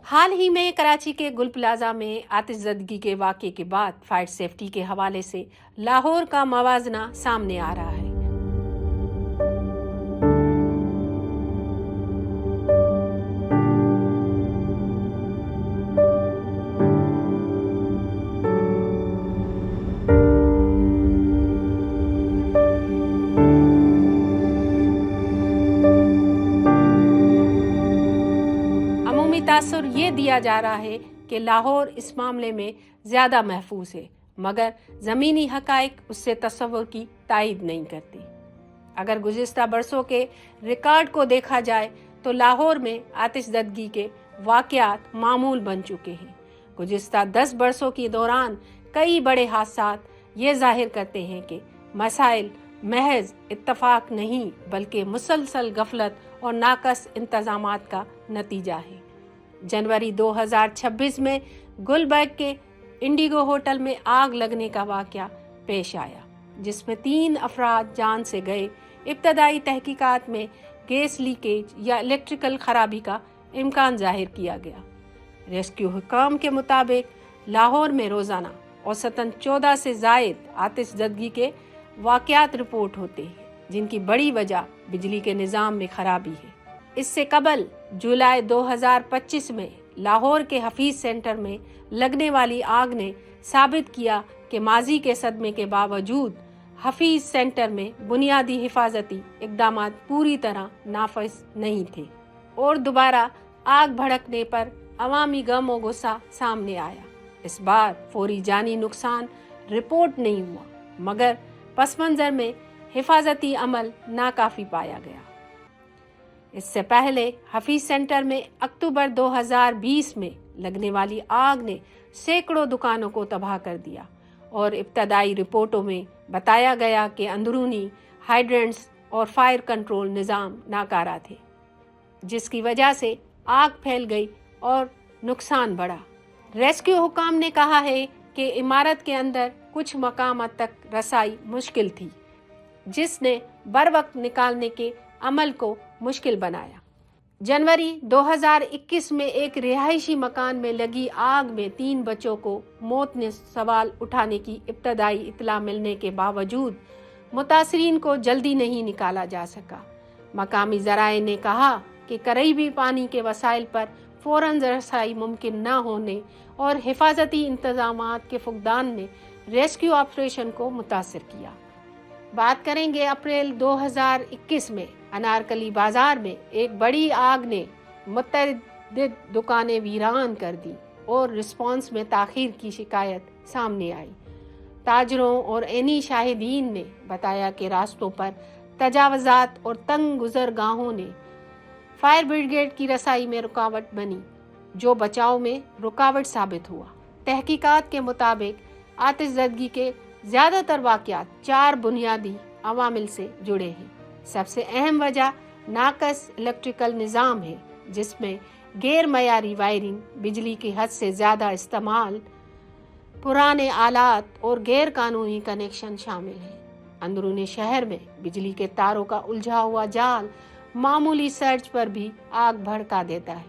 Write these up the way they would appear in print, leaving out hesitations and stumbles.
حال ہی میں کراچی کے گل پلازا میں آتش زدگی کے واقعے کے بعد فائر سیفٹی کے حوالے سے لاہور کا موازنہ سامنے آ رہا ہے۔ عمومی تاثر یہ دیا جا رہا ہے کہ لاہور اس معاملے میں زیادہ محفوظ ہے، مگر زمینی حقائق اس سے تصور کی تائید نہیں کرتے۔ اگر گزشتہ برسوں کے ریکارڈ کو دیکھا جائے تو لاہور میں آتش زدگی کے واقعات معمول بن چکے ہیں۔ گزشتہ 10 برسوں کے دوران کئی بڑے حادثات یہ ظاہر کرتے ہیں کہ مسائل محض اتفاق نہیں بلکہ مسلسل غفلت اور ناقص انتظامات کا نتیجہ ہے۔ جنوری 2026 میں گلبرگ کے انڈیگو ہوٹل میں آگ لگنے کا واقعہ پیش آیا، جس میں 3 افراد جان سے گئے۔ ابتدائی تحقیقات میں گیس لیکیج یا الیکٹریکل خرابی کا امکان ظاہر کیا گیا۔ ریسکیو حکام کے مطابق لاہور میں روزانہ اوسطاً 14 سے زائد آتش زدگی کے واقعات رپورٹ ہوتے ہیں، جن کی بڑی وجہ بجلی کے نظام میں خرابی ہے۔ اس سے قبل جولائی 2025 میں لاہور کے حفیظ سینٹر میں لگنے والی آگ نے ثابت کیا کہ ماضی کے صدمے کے باوجود حفیظ سینٹر میں بنیادی حفاظتی اقدامات پوری طرح نافذ نہیں تھے، اور دوبارہ آگ بھڑکنے پر عوامی غم و غصہ سامنے آیا۔ اس بار فوری جانی نقصان رپورٹ نہیں ہوا، مگر پس منظر میں حفاظتی عمل ناکافی پایا گیا۔ اس سے پہلے حفیظ سینٹر میں اکتوبر 2020 میں لگنے والی آگ نے سینکڑوں دکانوں کو تباہ کر دیا، اور ابتدائی رپورٹوں میں بتایا گیا کہ اندرونی ہائیڈرنٹس اور فائر کنٹرول نظام ناکارہ تھے، جس کی وجہ سے آگ پھیل گئی اور نقصان بڑھا۔ ریسکیو حکام نے کہا ہے کہ عمارت کے اندر کچھ مقامات تک رسائی مشکل تھی، جس نے بروقت نکالنے کے عمل کو مشکل بنایا۔ جنوری 2021 میں ایک رہائشی مکان میں لگی آگ میں 3 بچوں کو موت نے سوال اٹھانے کی ابتدائی اطلاع ملنے کے باوجود متاثرین کو جلدی نہیں نکالا جا سکا۔ مقامی ذرائع نے کہا کہ قریبی پانی کے وسائل پر فوراً رسائی ممکن نہ ہونے اور حفاظتی انتظامات کے فقدان نے ریسکیو آپریشن کو متاثر کیا۔ بات کریں گے اپریل 2021 میں انارکلی بازار میں ایک بڑی آگ نے متعدد دکانیں ویران کر دی اور رسپانس میں تاخیر کی شکایت سامنے آئی۔ تاجروں اور عینی شاہدین نے بتایا کہ راستوں پر تجاوزات اور تنگ گزرگاہوں نے فائر بریگیڈ کی رسائی میں رکاوٹ بنی، جو بچاؤ میں رکاوٹ ثابت ہوا۔ تحقیقات کے مطابق آتش زدگی کے زیادہ تر واقعات 4 بنیادی عوامل سے جڑے ہیں۔ سب سے اہم وجہ ناقص الیکٹریکل نظام ہے، جس میں غیر معیاری وائرنگ، بجلی کی حد سے زیادہ استعمال، پرانے آلات اور غیر قانونی کنیکشن شامل ہیں۔ اندرونی شہر میں بجلی کے تاروں کا الجھا ہوا جال معمولی سرج پر بھی آگ بھڑکا دیتا ہے۔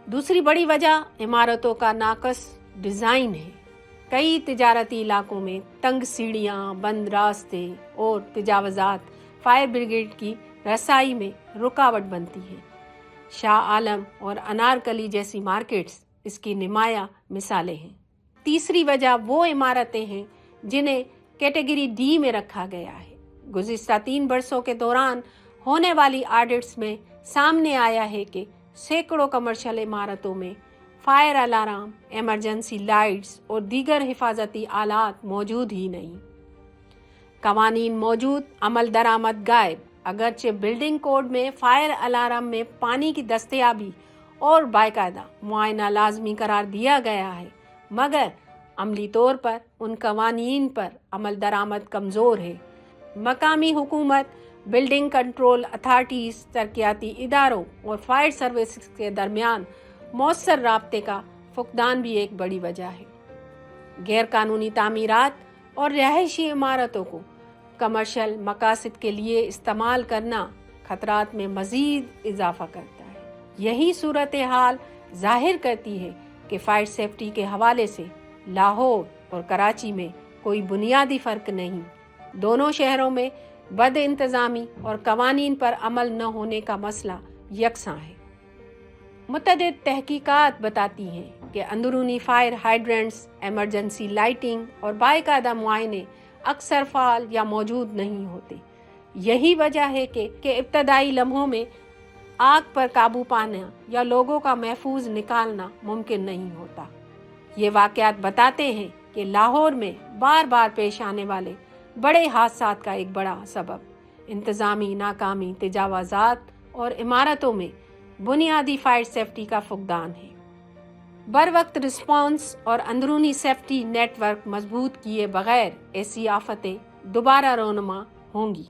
دوسری بڑی وجہ عمارتوں کا ناقص ڈیزائن ہے۔ کئی تجارتی علاقوں میں تنگ سیڑھیاں، بند راستے اور تجاوزات فائر بریگیڈ کی رسائی میں رکاوٹ بنتی ہیں۔ شاہ عالم اور انارکلی جیسی مارکیٹس اس کی نمایاں مثالیں ہیں۔ تیسری وجہ وہ عمارتیں ہیں جنہیں کیٹیگری ڈی میں رکھا گیا ہے۔ گزشتہ 3 برسوں کے دوران ہونے والی آڈٹس میں سامنے آیا ہے کہ سینکڑوں کمرشل عمارتوں میں فائر الارم، ایمرجنسی لائٹس اور دیگر حفاظتی آلات موجود ہی نہیں۔ قوانین موجود، عمل درآمد غائب۔ اگرچہ بلڈنگ کوڈ میں فائر الارم میں پانی کی دستیابی اور باقاعدہ معائنہ لازمی قرار دیا گیا ہے، مگر عملی طور پر ان قوانین پر عمل درآمد کمزور ہے۔ مقامی حکومت، بلڈنگ کنٹرول اتھارٹیز، ترقیاتی اداروں اور فائر سروسز کے درمیان مؤثر رابطے کا فقدان بھی ایک بڑی وجہ ہے۔ غیر قانونی تعمیرات اور رہائشی عمارتوں کو کمرشل مقاصد کے لیے استعمال کرنا خطرات میں مزید اضافہ کرتا ہے۔ یہی صورتحال ظاہر کرتی ہے کہ فائر سیفٹی کے حوالے سے لاہور اور کراچی میں کوئی بنیادی فرق نہیں. دونوں شہروں میں بد انتظامی اور قوانین پر عمل نہ ہونے کا مسئلہ یکساں ہے. متعدد تحقیقات بتاتی ہیں کہ اندرونی فائر ہائیڈرنٹس، ایمرجنسی لائٹنگ اور باقاعدہ معائنے اکثر فعال یا موجود نہیں ہوتے. یہی وجہ ہے کہ ابتدائی لمحوں میں آگ پر قابو پانا یا لوگوں کا محفوظ نکالنا ممکن نہیں ہوتا. یہ واقعات بتاتے ہیں کہ لاہور میں بار بار پیش آنے والے بڑے حادثات کا ایک بڑا سبب انتظامی ناکامی، تجاوزات اور عمارتوں میں بنیادی فائر سیفٹی کا فقدان ہے. بروقت رسپانس اور اندرونی سیفٹی نیٹ ورک مضبوط کیے بغیر ایسی آفتیں دوبارہ رونما ہوں گی.